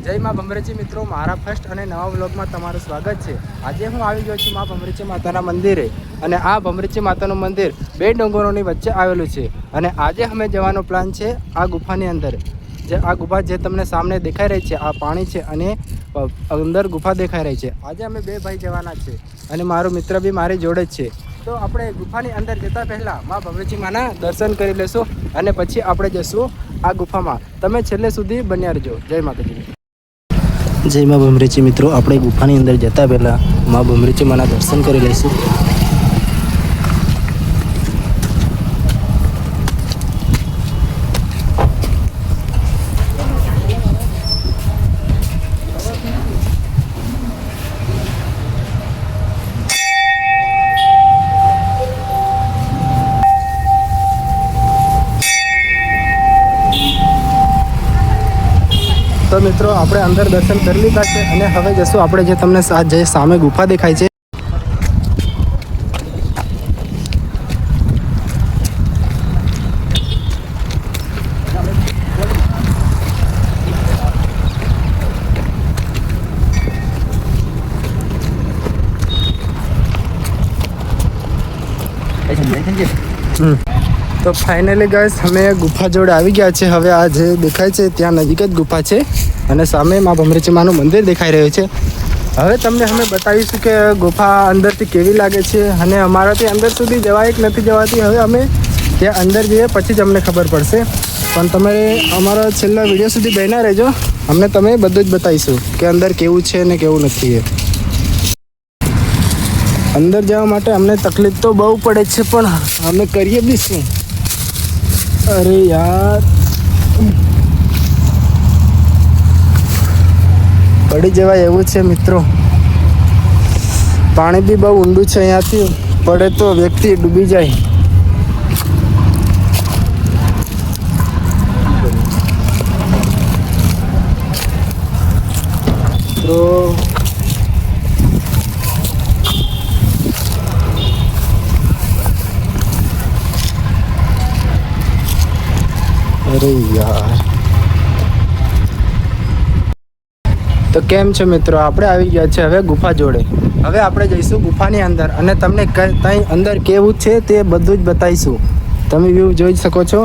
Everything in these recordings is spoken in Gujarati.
જય માં ભમરેચી મિત્રો, મારા ફર્સ્ટ અને નવા વ્લોગમાં તમારું સ્વાગત છે। આજે હું આવી ગયો છું માં ભમરેચી માતાના મંદિરે અને આ ભમરેચી માતાનું મંદિર બે ડુંગરોની વચ્ચે આવેલું છે અને આજે અમે જવાનો પ્લાન છે આ ગુફાની અંદર। જે આ ગુફા જે તમને સામે દેખાઈ રહી છે, આ પાણી છે અને અંદર ગુફા દેખાઈ રહી છે। આજે અમે બે ભાઈ જવાના છે અને મારો મિત્ર બી મારી જોડે જ છે। તો આપણે ગુફાની અંદર જતા પહેલાં માં ભમરેચી માના દર્શન કરી લેશું અને પછી આપણે જઈશું આ ગુફામાં। તમે છેલ્લે સુધી બન્યા રહેજો। જય માતાજી। જય માં ભમરેચી મિત્રો, આપણે ગુફાની અંદર જતા પહેલાં માં ભમરેચી માના દર્શન કરી લઈશું। તો મિત્રો આપણે અંદર દર્શન કરી લીધા છે અને હવે જશું આપણે જે તમને જે સામે ગુફા દેખાય છે તો ફાઇનલી ગાઈસ અમે ગુફા જોડે આવી ગયા છે। હવે આ જે દેખાય છે ત્યાં નજીક જ ગુફા છે અને સામે માં ભમરેચી માનું મંદિર દેખાઈ રહ્યું છે। હવે તમને અમે બતાવીશું કે ગુફા અંદરથી કેવી લાગે છે અને અમારાથી અંદર સુધી જવાય કે નથી જવાતી। હવે અમે ત્યાં અંદર જઈએ પછી જ અમને ખબર પડશે, પણ તમે અમારા છેલ્લા વિડીયો સુધી બન્યા રહેજો, અમને તમે બધું જ બતાવીશું કે અંદર કેવું છે ને કેવું નથી। અંદર જવા માટે અમને તકલીફ તો બહુ પડે છે પણ અમે કરીએ બી શું। અરે યાર, પડી જવાય એવું છે મિત્રો। પાણી બી બહુ ઊંડું છે, અહીંયાથી પડે તો વ્યક્તિ ડૂબી જાય। તો અરે યાર, તો કેમ છે મિત્રો, આપણે આવી ગયા છે હવે ગુફા જોડે। હવે આપણે જઈશું ગુફાની અંદર અને તમને ત્યાં અંદર કેવું છે તે બધું જ બતાવીશું। તમે વ્યૂ જોઈ શકો છો,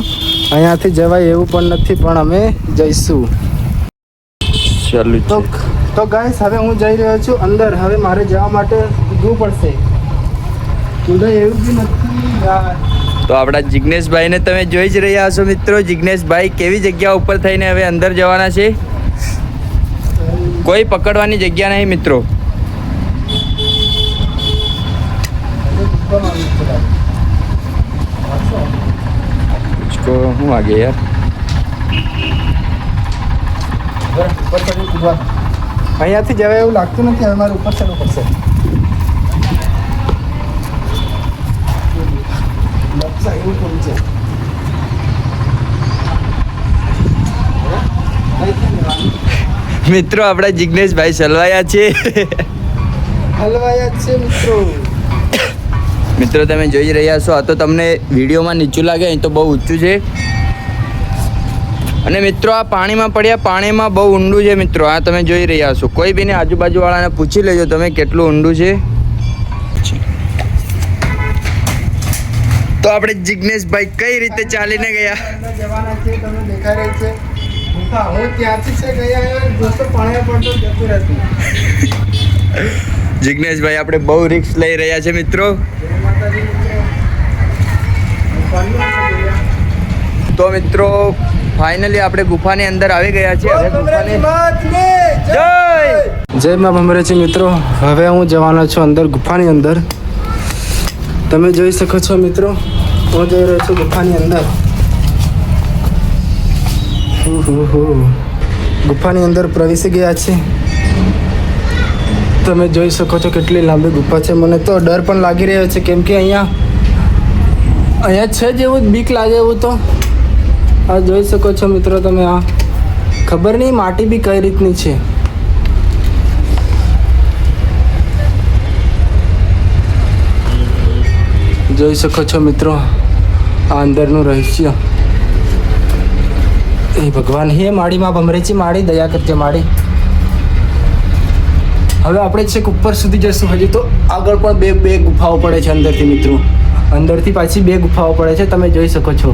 અહીંયાથી જવાય એવું પણ નથી પણ અમે જઈશું। ચાલો તો ગાઈસ હવે હું જઈ રહ્યો છું અંદર। હવે મારે જવા માટે કૂદવું પડશે, કૂદાય એવું બી નથી યાર। તો આપણા જિગ્નેશભાઈને તમે જોઈ જ રહ્યા હશો મિત્રો। જિગ્નેશભાઈ કેવી જગ્યા ઉપર થઈને હવે અંદર જવાના છે, કોઈ પકડવાની જગ્યા નહીં મિત્રો। હું આગે યાર, અહીંયાથી જવાય એવું લાગતું નથી, હવે મારે ઉપર ચડવું પડશે। મિત્રો આપણા જિગ્નેશભાઈ સલવાયા છે મિત્રો તમે જોઈ રહ્યા છો। આ તો તમને વિડીયોમાં નીચું લાગે, અહીં તો બહુ ઊંચું છે અને મિત્રો આ પાણીમાં પડ્યા, પાણીમાં બહુ ઊંડું છે મિત્રો। આ તમે જોઈ રહ્યા છો, કોઈ બીને આજુબાજુવાળાને પૂછી લેજો તમે કેટલું ઊંડું છે। તો આપણે જિગ્નેશભાઈ કઈ રીતે ચાલીને ગયા જવાના છે, તમે દેખાઈ રહી છે ગુફા। હું ત્યાંથી છે ગયા યાર, દોસ્તો પાણી પડતો જતું રહેતું। જિગ્નેશભાઈ આપણે બહુ રિસ્ક લઈ રહ્યા છે મિત્રો। તો મિત્રો ફાઇનલી આપણે ગુફાની અંદર આવી ગયા છીએ। જય માં ભમરેચી મિત્રો, હવે હું જવાનો છું અંદર ગુફાની અંદર। તમે જોઈ શકો છો મિત્રો, હું જઈ રહ્યો છું ગુફાની અંદર। ગુફાની અંદર પ્રવેશી ગયા છે। તમે જોઈ શકો છો કેટલી લાંબી ગુફા છે। મને તો ડર પણ લાગી રહ્યો છે કેમ કે અહીંયા છે જેવું બીક લાગે એવું। તો આ જોઈ શકો છો મિત્રો તમે, આ ખબર નહીં માટી બી કઈ રીતની છે। જોઈ શકો છો મિત્રો આ અંદરનું રહસ્ય। એ ભગવાન હે માડી માં ભમરેચી માડી, દયા કરજે માડી। હવે આપણે છેક ઉપર સુધી જશું. હજી તો આગળ પણ બે ગુફાઓ પડે છે અંદરથી મિત્રો. અંદરથી પાછી 2 ગુફાઓ પડે છે, તમે જોઈ શકો છો.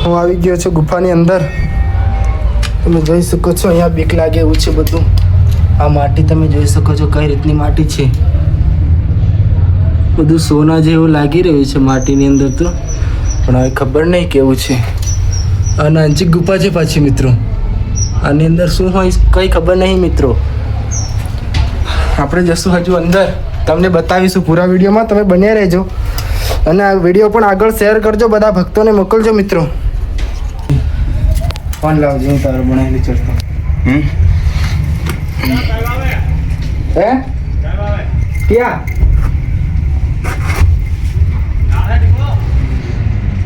હું આવી ગયો છું ગુફાની અંદર. તમે જોઈ શકો છો અહીંયા બીક લાગે એવું છે બધું. આ માટી તમે જોઈ શકો છો કઈ રીતની માટી છે. બધું સોના જેવું લાગી રહ્યું છે માટીની અંદર તો, પણ હવે ખબર નહીં કેવું છે. આ નાનચી ગુફા છે પાછી મિત્રો. આની અંદર શું હોય કંઈ ખબર નહીં મિત્રો. આપણે જશું હજુ અંદર, તમને બતાવીશું પૂરા વિડીયોમાં. તમે બન્યા રહેજો અને આ વિડીયો પણ આગળ શેર કરજો, બધા ભક્તોને મોકલજો મિત્રો. ફોન લાવજો, હું તારો બનાવેલી ચડતો. હે ક્યાં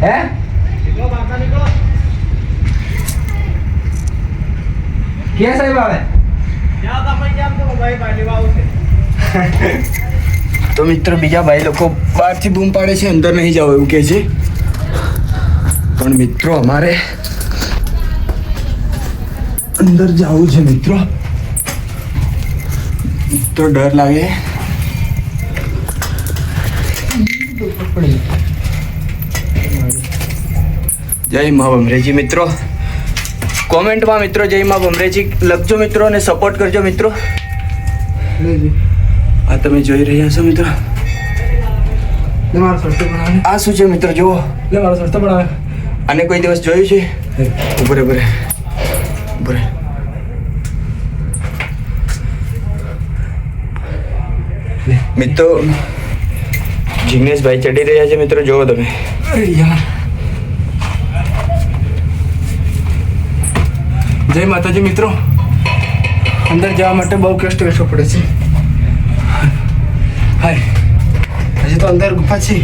હે ક્યાં સાહેબ આવે? તો મિત્રો બીજા ભાઈ લોકો બહારથી બૂમ પાડે છે, અંદર નહીં જાવ એવું કહે છે. પણ મિત્રો અમારે અંદર જવું છે મિત્રો. તો ડર લાગે. જય મા ભમરેજી મિત્રો. કોમેન્ટમાં મિત્રો જય મા ભમરેજી લખજો મિત્રો અને સપોર્ટ કરજો મિત્રો. આ તમે જોઈ રહ્યા છો મિત્રો. આ શું છે મિત્રો જુઓ. આને કોઈ દિવસ જોયું છે? ઉભરે ઉભરે ઉભરે. મિત્રો જિગ્નેશભાઈ ચડી રહ્યા છે મિત્રો, જોવો તમે. જય માતાજી મિત્રો. અંદર જવા માટે બહુ કષ્ટ વેઠવો પડે છે. હાય હજી તો અંદર ગુફા છે,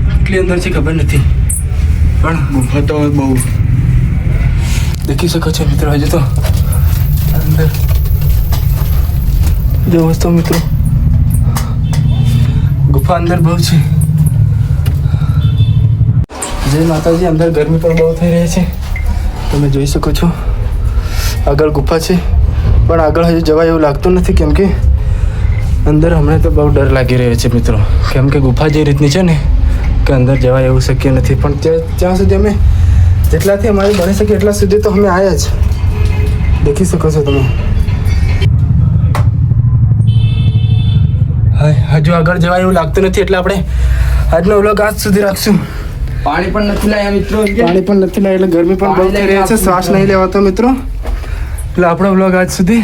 કેટલી અંદર છે ખબર નથી, પણ ગુફા તો બહુ દેખી શકો છો મિત્રો. હજી તો અંદર જો વસ્તુ મિત્રો, ગુફા અંદર બહુ છે. જય માતાજી. અંદર ગરમી પણ બહુ થઈ રહી છે, તમે જોઈ શકો છો. આગળ ગુફા છે, પણ આગળ હજુ જવાય એવું લાગતું નથી, કેમ કે અંદર હમણાં તો બહુ ડર લાગી રહ્યો છે મિત્રો. કેમ કે ગુફા જે રીતની છે ને કે અંદર જવાય એવું શક્ય નથી. પણ ત્યાં સુધી અમે જેટલાથી અમારે બની શકે એટલા સુધી તો અમે આવ્યા જ. દેખી શકો છો તમે. હજુ આગળ જવાય એવું લાગતું નથી, એટલે આપણે આજનો વ્લોગ આજ સુધી રાખશું. પાણી પણ નથી લાયા મિત્રો. પાણી પણ નથી લાયા એટલે ગરમી પણ બહુ થઈ રહી છે, શ્વાસ નહીં લેવાતો મિત્રો. એટલે આપણો વ્લોગ આજ સુધી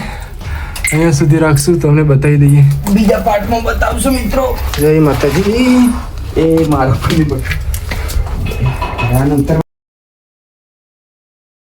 અહીંયા સુધી રાખશું, તમને બતાવી દઈએ. બીજા પાર્ટમાં બતાવશું મિત્રો. જય માતાજી. એ મારો આનંતર